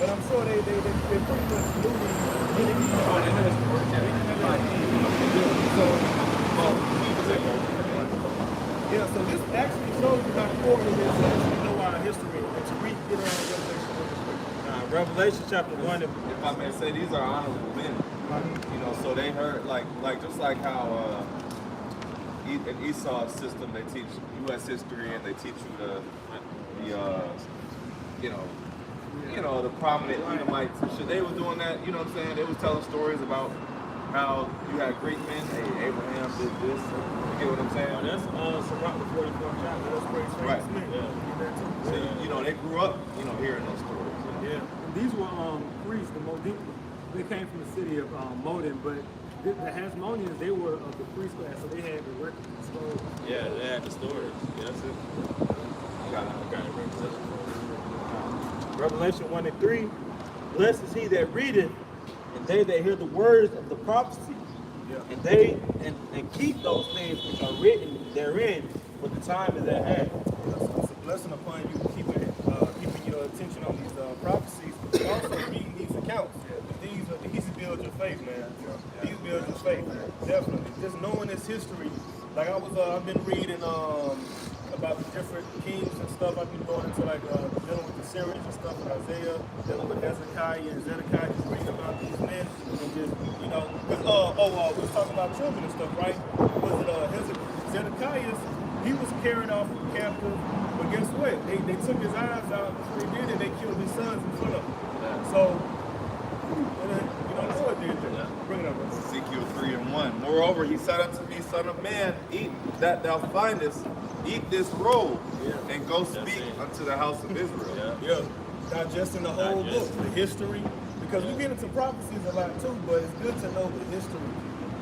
but I'm sure they pretty much knew yeah, so this actually shows you how important it is to actually know our history and to read it on Revelation. Revelation chapter 1. If I may say, these are honorable men. You know, so they heard like just like how in Esau's system they teach U.S. history and they teach you the the prominent Edomites and shit. They were doing that. You know what I'm saying? They was telling stories about how you had great men. Hey, Abraham did this. You get what I'm saying? Oh, that's Sirach, the 44th chapter. That's great. Right. Yeah. So you know they grew up hearing those stories. Yeah. These were priests. They came from the city of Modin, but the Hasmoneans, they were of the priest class, so they had the record control. Yeah, they had the stories. Yeah, that's it. Got it. Revelation 1 and 3. Blessed is he that readeth, and they that hear the words of the prophecy, and they and keep those things which are written therein, for the time is at hand. It's a blessing upon you keeping your attention on these prophecies, but also reading these accounts. These build your faith, man. These build your faith, definitely. Just knowing this history, like I've been reading about the different kings and stuff. I've been going into like dealing with the Syrians and stuff, with Isaiah, dealing with Hezekiah and Zedekiah, just reading about these men and just we was talking about children and stuff, right? Was it Zedekiah? He was carried off captive, but guess what? They took his eyes out before they did it. They killed his sons in front of him. So, what did they? Bring it up, brother. Ezekiel 3 and 1. Moreover, he said unto me, Son of man, eat that thou findest, eat this roll, and go speak unto the house of Israel. Yeah. Digesting the whole book, the history, because we get into prophecies a lot too, but it's good to know the history.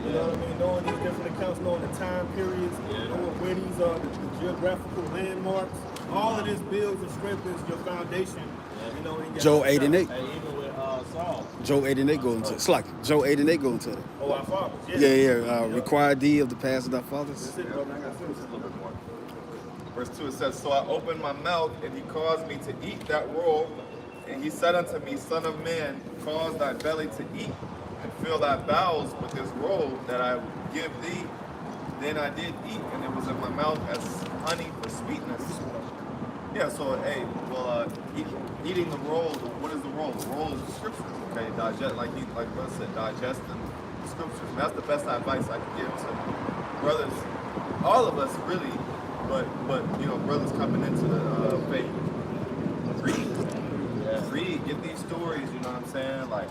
You know what I mean? Knowing these different accounts, knowing the time periods, knowing where these are, the geographical landmarks. All of this builds and strengthens your foundation. You know, in your Joel 8 and 8. Hey, even with Saul. Joel 8 and 8 go into it. It's like Joel 8 and 8 go into it. Oh, our fathers. Require thee of the past of thy fathers. That's it, brother. I got A little bit more. Verse 2, it says, So I opened my mouth, and he caused me to eat that roll. And he said unto me, Son of man, cause thy belly to eat, and fill thy bowels with this roll that I will give thee. Then I did eat, and it was in my mouth as honey for sweetness. Yeah, so eating the roll. What is the roll? The roll is the scriptures. Okay, digest like brother said, digesting the scriptures. And that's the best advice I can give to brothers, all of us really, but brothers coming into the faith. Read, get these stories. You know what I'm saying? Like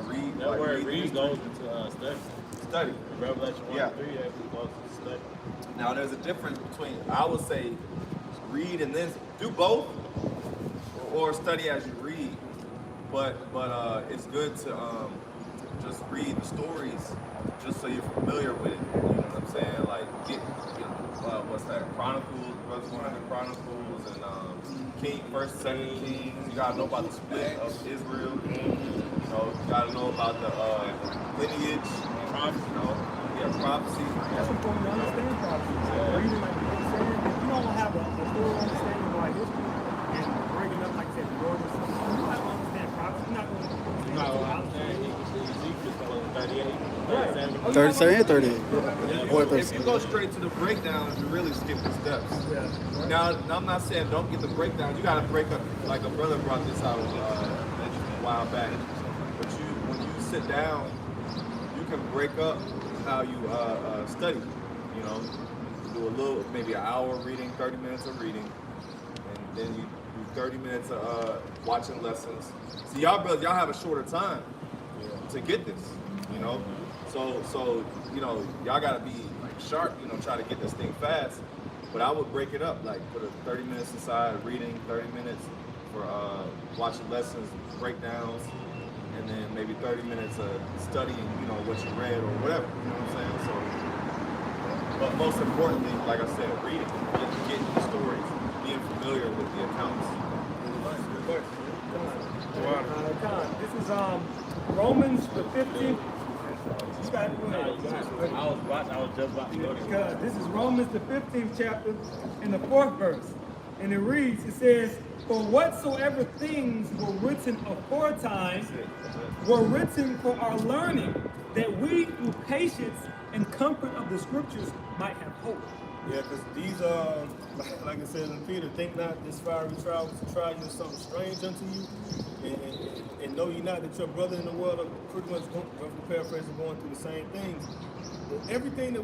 read. That word read goes into study. Revelation 1 and 3 actually goes into study. Now there's a difference between, I would say, read and then do both, or study as you read. But it's good to just read the stories, just so you're familiar with it. You know what I'm saying? Like what's that? Chronicles, Brothers 100 Chronicles, and First, Second Kings. You gotta know about the split of Israel. You gotta know about the lineage. Prophecy. That's important to understand prophecy. Reading, like you said, if you don't have a full understanding of our history and breaking up, like I said, the Lord or something, you have to understand prophecy. You're not going to understand Ezekiel 38. 37 and 38. If you go straight to the breakdowns, you really skip the steps. Yeah. Now, I'm not saying don't get the breakdowns. You got to break up. Like a brother brought this out a while back. But when you sit down, you can break up how you study. Do a little, maybe an hour reading, 30 minutes of reading, and then you do 30 minutes of watching lessons. See, y'all brothers, y'all have a shorter time to get this. So y'all gotta be like sharp. Try to get this thing fast. But I would break it up, like put 30 minutes aside reading, 30 minutes for watching lessons, breakdowns, and then maybe 30 minutes of studying, what you read or whatever. You know what I'm saying? So, but most importantly, like I said, reading, getting the stories, being familiar with the accounts. This is Romans the 15th. I was just about to go there. This is Romans the 15th chapter in the 4th verse. And it reads, it says, For whatsoever things were written aforetime That's it. That's it. were written for our learning, that we through patience and comfort of the scriptures might have hope. Yeah, because these like it says in Peter, think not this fiery trial to try you as something strange unto you, and know ye not that your brother in the world are pretty much paraphrasing going through the same things. Everything that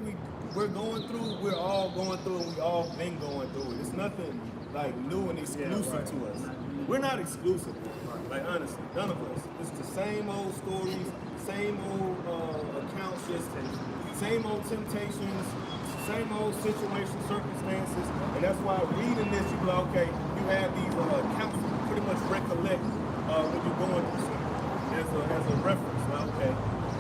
we're going through, we're all going through, and we all been going through it. It's nothing like new and exclusive to us. We're not exclusive, like honestly, none of us. It's the same old stories, same old accounts, just same old temptations, same old situations, circumstances, and that's why reading this, you be like, okay, you have these accounts to pretty much recollect when you're going through something as a reference. Like, okay,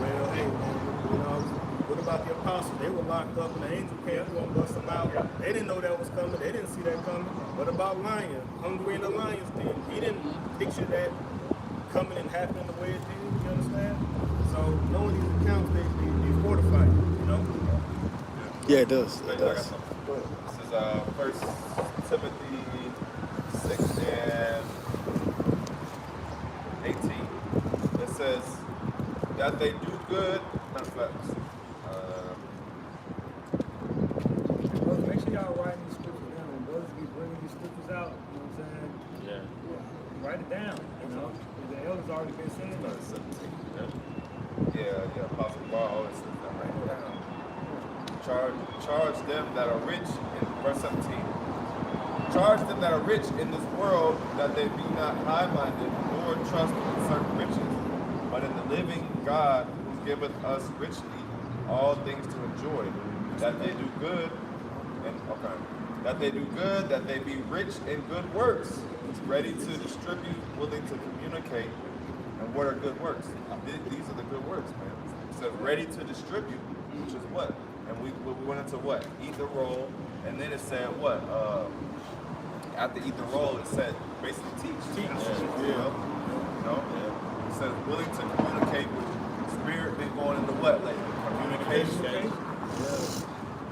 well, hey, you know, what about the apostles? They were locked up and the angel came through and bust them out. They didn't know that was coming. They didn't see that coming. What about lion? Hungry in the lion's den. He didn't picture that coming and happening the way it did. You understand? So knowing these accounts, they fortify you. You know? Yeah, it does. I It got does. something. This is First Timothy 6 and 18. It says that they do good. Matter of fact, Brothers, make sure y'all writing these scriptures down. When brothers be bringing these scriptures out, you know what I'm saying? Yeah. Write it down, you know? The elders already been saying it. 17. Yeah, Apostle Paul always says that. Write it down. Charge them that are rich in verse 17. Charge them that are rich in this world that they be not high-minded, nor trust in certain riches, but in the living God who giveth us richly all things to enjoy. That they do good, that they do good, that they be rich in good works, ready to distribute, willing to communicate. And what are good works? These are the good works, man. It says ready to distribute, which is what? And we went into what? Eat the roll, and then it said what? After eat the roll, it said basically teach. Teach. You know? It says willing to communicate with spirit, then going into what? Like communication.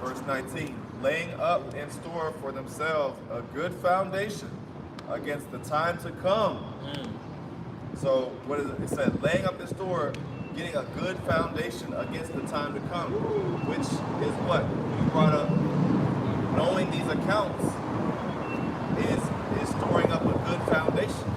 Verse 19, laying up in store for themselves a good foundation against the time to come. So what is it? It said laying up in store, getting a good foundation against the time to come, which is what you brought up. Knowing these accounts is storing up a good foundation.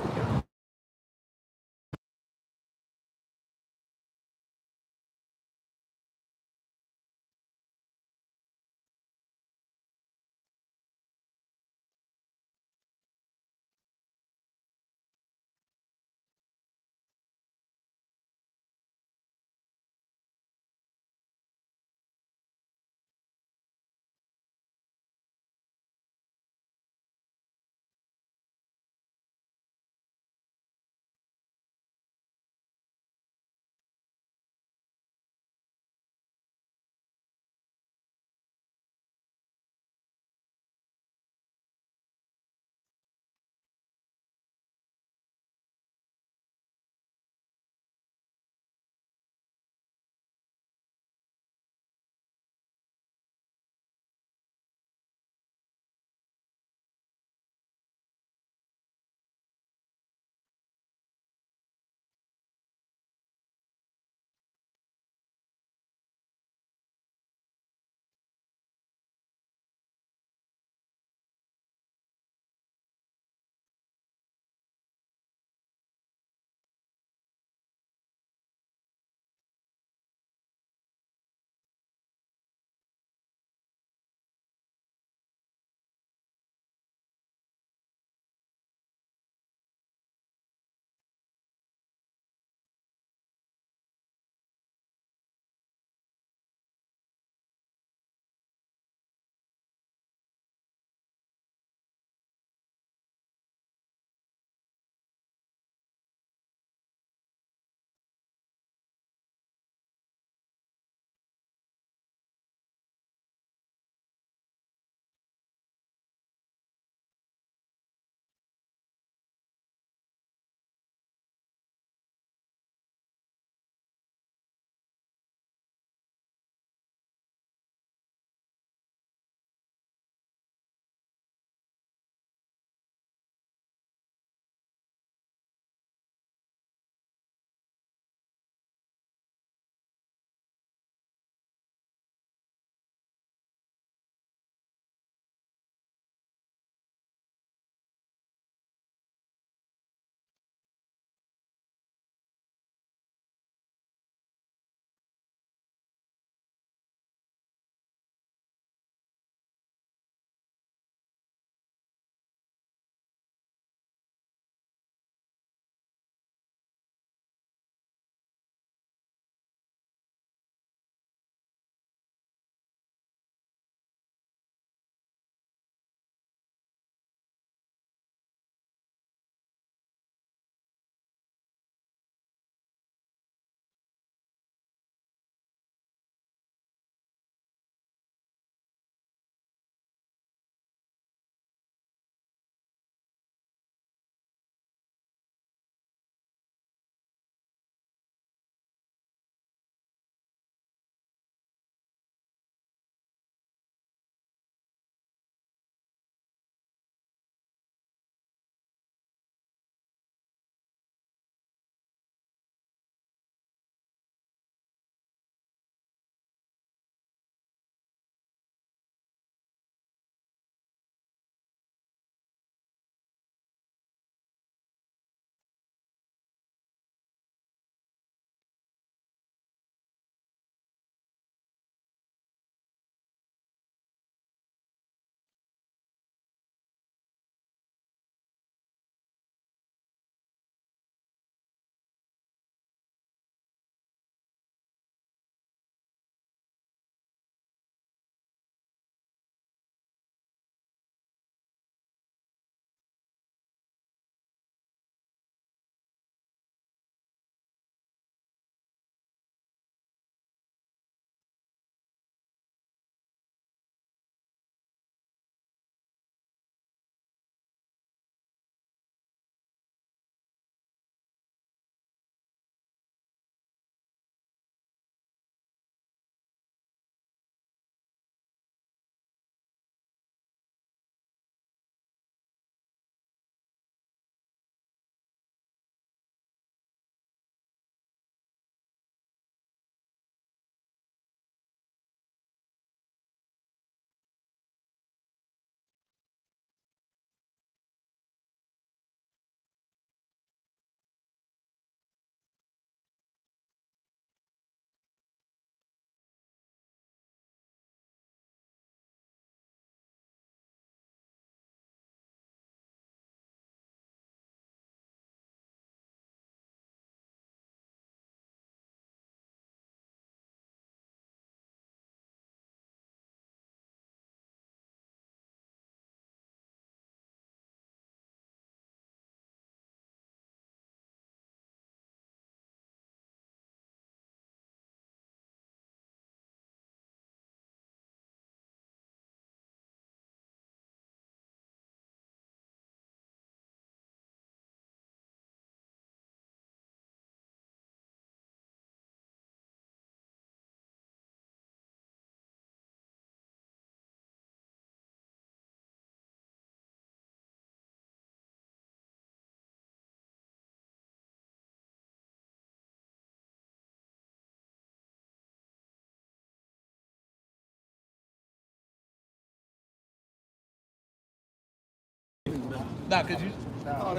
Nah, cause you,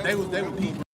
they was people.